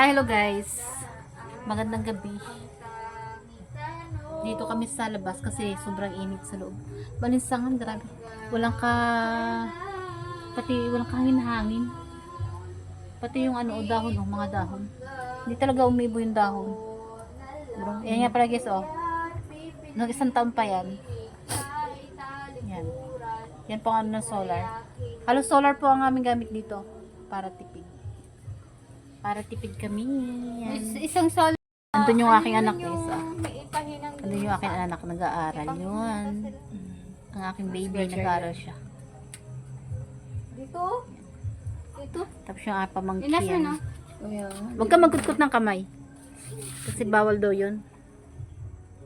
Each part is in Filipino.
Hi, hello guys. Magandang gabi. Dito kami sa labas kasi sobrang init sa loob. Balinsangan, grabe. Walang walang kahangin-hangin. Pati yung dahon, mga dahon. Hindi talaga umibo yung dahon. Yan nga pala guys, Nung isang taon pa yan. Yan. Yan po ng solar. Halos solar po ang aming gamit dito. Para tipid. Para tipid kami. Yan. Isang sol. Andun yung aking anak guys. Andun yung aking anak nag-aaral yun. Ang aking baby nag-aaral siya. Dito? Dito? Tapos yung aking pamangkin. Ilas na no? Huwag ka magkutkot ng kamay. Kasi bawal daw yun.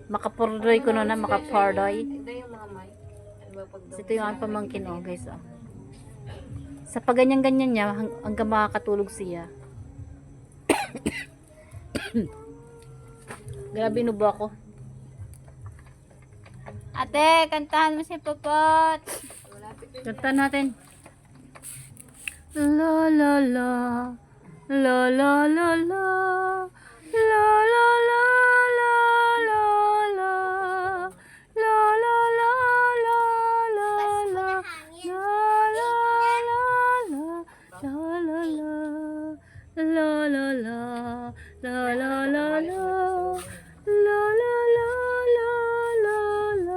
Makapurdoy ko na makapurdoy. Ito yung mga mic. Kasi ito yung aking pamangkin guys. Sa paganyan-ganyan niya hanggang makakatulog siya. Grabe nubo ako. Ate, kantahan mo si Popot. Kanta natin. La la la. La la la la. La la la la la la. La la la la la la. La la la la. La la la. La la la. La la la la. La la la la la la.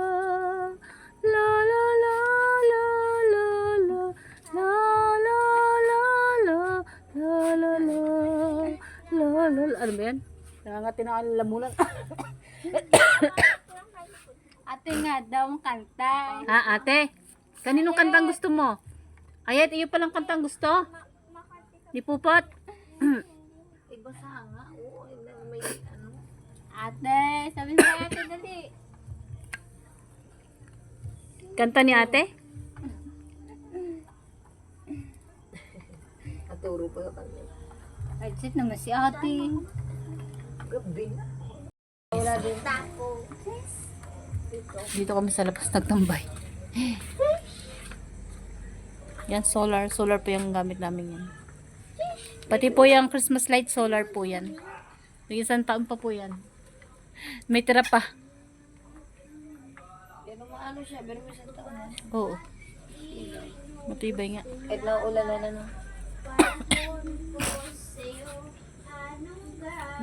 La la la la la la. La la la la. La la la. La la la. Ano ba yan? Nangangati na ang lamunan. Ate nga daw ang kanta. Ate? Kaninong kantang gusto mo? Ayat, iyo palang kantang gusto? Di Pupot? Iba sa nga. Oo, may ano. Ate, sabi sa ate dali. Kanta ni ate? Naturo pa yung kanya. Ay, sit naman si ate. Gabi na. Wala din. Dito kami sa labas nagtambay. Yan, solar. Solar po yung gamit namin yan. Pati po yung Christmas light, solar po yan. Yung isang taon pa po yan. May tira pa. Pero maano siya, pero may isang taon na. Oo. Matibay nga. Kahit na ulan na no.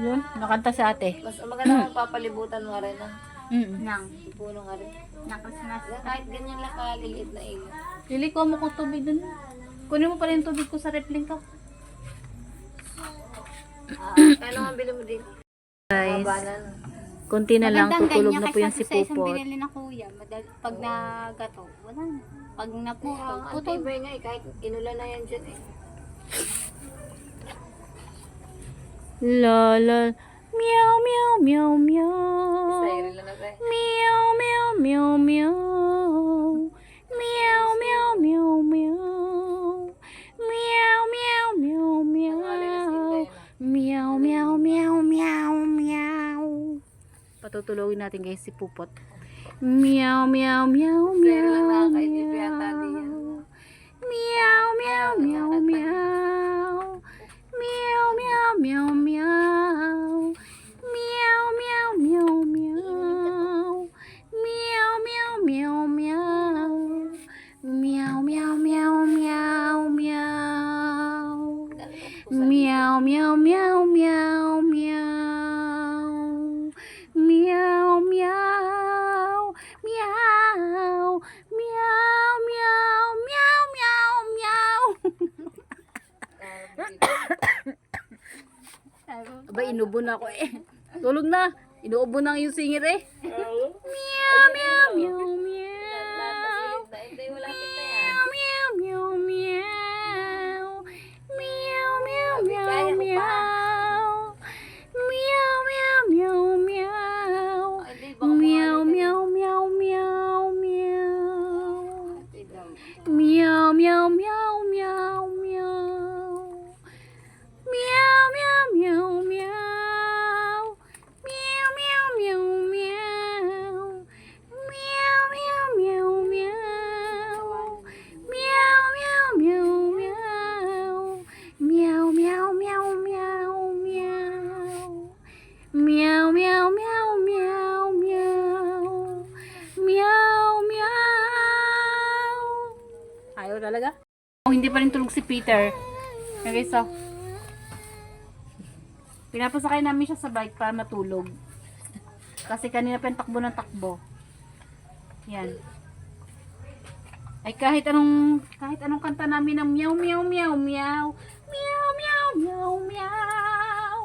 Yun, nakanta si ate. Mas maganda kung papalibutan mo rin ng Nang. puno nga rin. Na Christmas. Kahit ganyan lang kaliliit na ilo. Lili ko mo kung tubig dun. Kunin mo pala yung tubig ko sa repling ko. Kano nga bili mo dito? Guys, Kabanan. konti na lang, tutulog na po yung si Sa isang Pupot. binili na kuya, pag nagato, wala na. Pag naputo, Ah, puto. Antibay nga kahit inulan na yan dyan La la. Meow, meow, meow, meow. Styro lang na ba Meow, meow, meow, meow. Meow, meow, meow, meow. Meow, meow, meow, meow. Meow, meow, meow, meow, meow. Patutulogin natin guys si Pupot. Meow, meow, meow, Styro lang meow, nakakaintip yata din yan. meow, meow, meow, meow. Meow, meow, meow, meow. Meow, meow, meow, meow. Meow, meow, meow, meow. Meow, meow, meow, meow, meow. Meow, meow, meow, meow, meow. Meow, meow. Meow. Meow, meow, meow, meow, meow. Aba, inubo na ako eh. Tulog na. Inuubo na yung singer eh. Meow, meow, meow, meow. Meow, meow, meow, meow. Meow, meow, meow, meow. Meow, meow, meow, meow. Meow, meow, meow, meow, meow. Meow, meow, meow, meow, meow. Meow, meow, meow, meow. Meow, meow, meow, meow. Peter. Yan guys, oh. Pinapasakay namin siya sa bike para matulog. Kasi kanina pa yung takbo ng takbo. Yan. Ay kahit anong kanta namin ng meow meow meow meow meow meow meow meow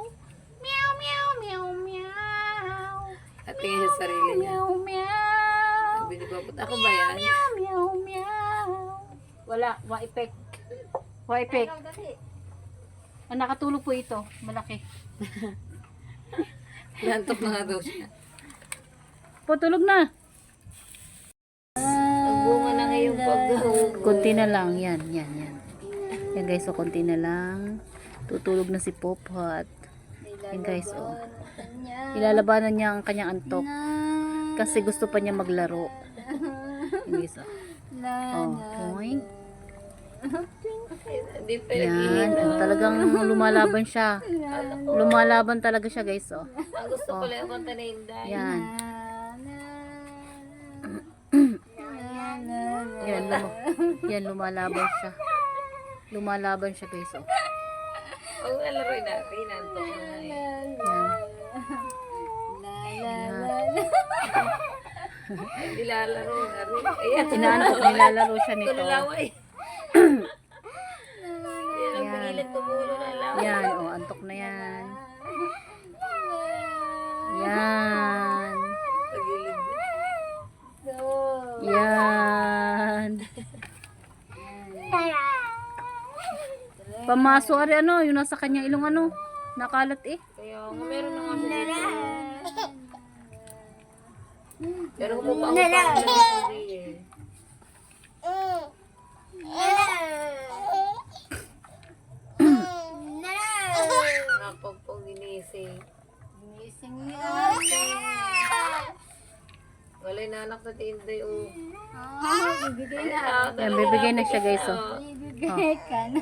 meow meow meow meow At tingin sa sarili niya. meow meow Sabi ni Paput, ako ba yan? meow meow meow. Wala, wa-effect. Wa-effect. Ang nakatulog po ito, malaki. Lantok na nga daw siya. Po, tulog na. Nagbunga na ngayong pag-ahog. Konti na lang, yan. Yan guys, so konti na lang. Tutulog na si Popot. Yan guys, oh. Ilalabanan niya ang kanyang antok. Kasi gusto pa niya maglaro. Yan guys, oh. Oh, point. Hindi pa Yan, oh, talagang lumalaban siya. Lumalaban talaga siya guys, oh. Ang gusto pala yung kanta na Inday. Yan. Yan, lumalaban siya. Lumalaban siya guys, oh. Huwag na laroin natin. Nantok na nga eh. Yan. Hindi lalaro na rin. Ayan. Inaantok, nilalaro siya nito. Tulaway. Yan ang Yan. pigilan tumulo na laway. Yan, oh, antok na yan. Yan. Pagilid. Yan. Pamaso ari ano, yung nasa kanyang ilong ano, nakalat eh. Kaya nga meron na nga siya dito. Pero kung pa ako pa eh. Nakapagpong ginising. Gising niya. Wala yung nanak sa tinday o. Bibigay na. Yan, bibigay na siya guys, oh. Bibigay ka na.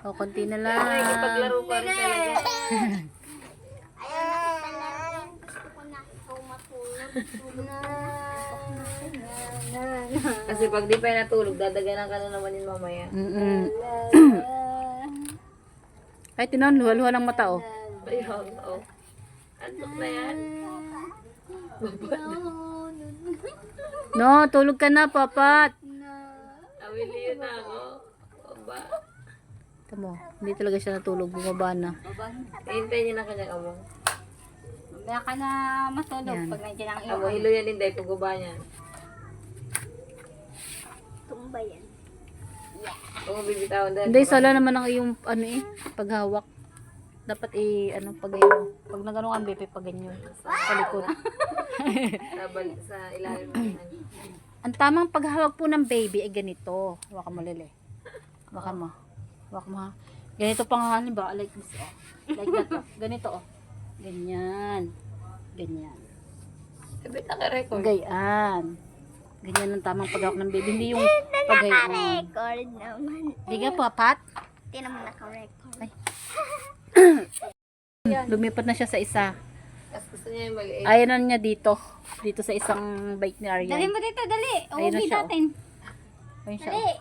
Oh, konti na Pero nakikipaglaro lang. pa rin talaga. Kasi pag di pa yung natulog, dadaganan ka na naman yun mamaya. Ay, tinan, luha-luha ng mata, oh. Ayun, oh. Antok na yan. No, tulog ka na, papat. Awili yun na ako. Aba. Tamo, hindi talaga siya natulog, bumaba na. Hintay niya na kanyang among. Mamaya ka na matulog Yan. pag nandiyan ang Among hilo yan, Inday, pagguba niya. tumba yan. Kung bibitawan dahil. Hindi, sala naman ang iyong, ano eh, paghawak. Dapat ano, pag ganyan. Pag nagano ang BP, pag ganyan. Sa likod. Sa ilalim ng ano. Ang tamang paghawak po ng baby ay ganito. Baka mo lili. Baka mo. Ha. Ganito pang halimbawa, like this, oh. Like that, oh. Ganito, oh. Ganyan. Sabi naka-record. Ganyan. Ganyan ang tamang paghawak ng baby. Hindi yung paghayon. Record naman. Hindi ka, papat. Hindi naman naka-record. Ay. Lumipat na siya sa isa. Tapos gusto niya yung maliit. Ayan na niya dito. Dito sa isang bike ni Aryan. Dali mo dito, dali. Ayun na Uuwi siya, oh. natin. Ayun siya. Dali. Oh.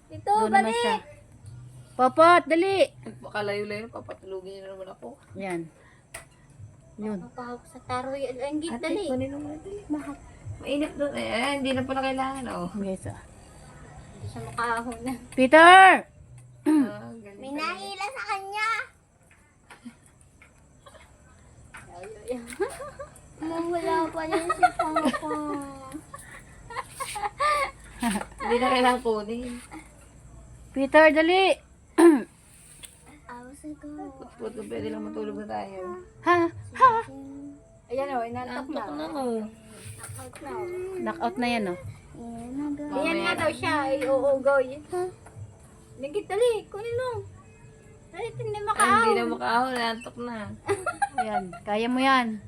Dito, Doon naman dali. siya. Papat, dali. Pakalayo-layo, papatulugin niya na naman ako. Yan. Yun. Mapahawak sa taroy. Anggit, Ate, dali. kunin mo na dali. Bakit? Mainit doon. Hindi na pala kailangan. Oh. Guys, ah. Hindi siya makahon na. Peter! Galing. May nahila sa kanya. Wala pa rin si Papa. Hindi na kailangan kunin. Peter, dali! Awas ko. Put kung pwede lang matulog na tayo. Ha? Ha? Ayan o, inantok na. Antok na ako. Knockout na yan, oh. Ayan nga daw siya. Ay, oo, go. Nagit, dali. Kunin mo. Dali, hindi Hindi makaaw. na makaahon. Antok na. Ayan. Kaya mo yan.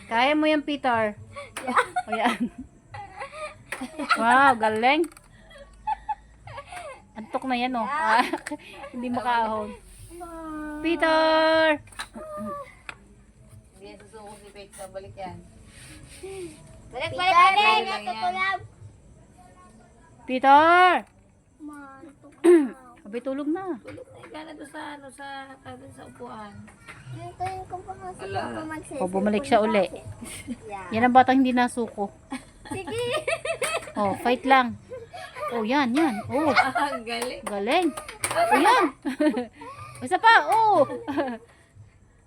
Kaya mo yan, Peter. Ayan. Wow, galing. Antok na yan, oh. Ah, hindi makaahon. Peter! Hindi yan susuko si Pete. Balik yan. Balik, balik, balik. Natutulab. Peter! Abay, tulog na. Tulog na ikaw na doon sa, ano, sa upuan. Hintayin ko pa kasi Ala. ako magsisilpon. O, bumalik siya uli. Yeah. Yan ang batang hindi nasuko. Sige. Oh, fight lang. Oh, yan. Oh, Ang galing. galing. Oh, yan. Isa pa, oh.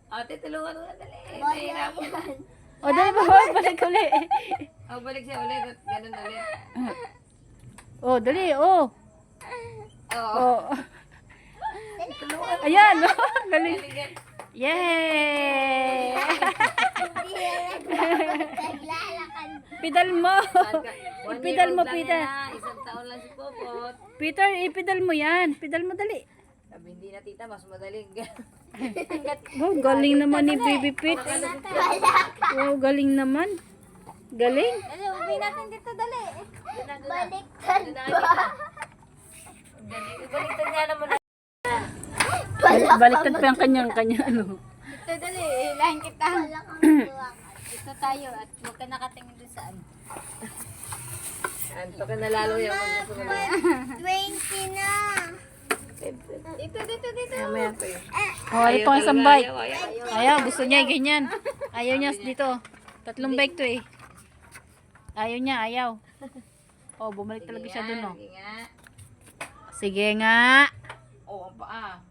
Ate, tulungan mo na dali. Bala Nahirap. yan. Oh, dali ba? Balik uli. Oh, balik siya ulit. At ganun ulit. Oh, dali, oh. Oo. Oh. Ayan, oh. Galing. Galing yan. Yay! Hindi yan naglalakad. Pidal mo. One Ipidal year mo, old lang Peter. yan, ah. Isang taon lang si Popot. Peter, ipidal mo yan. Pidal mo, dali. Sabi, hindi na tita, mas madaling. Wow, galing naman ni Baby Pete. Wow, galing naman. Galing. Dali, uwi natin dito, dali. Baliktad Baliktad ba? Baliktad nga naman. Baliktad pa yung kanyang ano. Dito, dali. Hilahin kita. Dito tayo at huwag ka nakatingin doon saan. Anto ka na lalo yung magsusunod. 20 na. Dito. Mamaya pa yun. Oh, ayaw pang isang bike. Ayaw. Ayaw, gusto niya ganyan. Ayaw niya dito. 3 bike to eh. Ayaw niya, ayaw. Oh, bumalik talaga siya dun, oh. Sige nga. Sige nga. Oo, ang paa.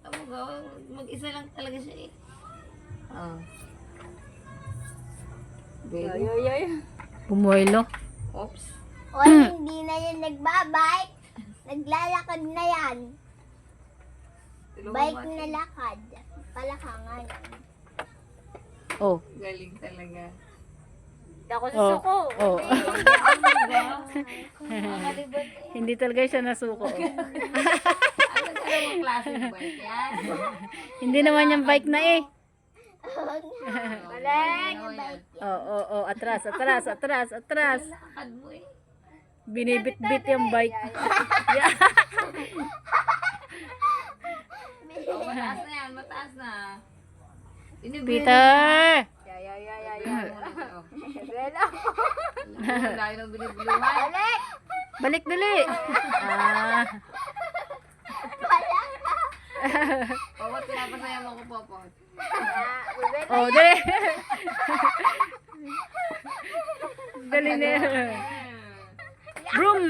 Tama ka, mag-isa lang talaga siya eh. Oh. Baby. Bumuelo. Oops. O, hindi na yan nagbabike. Naglalakad na yan. Tulungan Bike mo, na ate. lakad. Palakangan. Oh. Galing talaga. Ako Oh. Oh. Makalibot. Hindi talaga siya nasuko. Oh. Ano ka naman klaseng bike yan? Hindi naman yung bike na eh. Balik! Oh. Atras. Lakad mo eh. Binibit-bit yung bike. Oh, mataas na yan, mataas na. Peter! Layo ng binibuluhan. Balik dali. Ah. Popot, pinapasaya mo ko, Popot. Oh, dali. Dali na. Broom.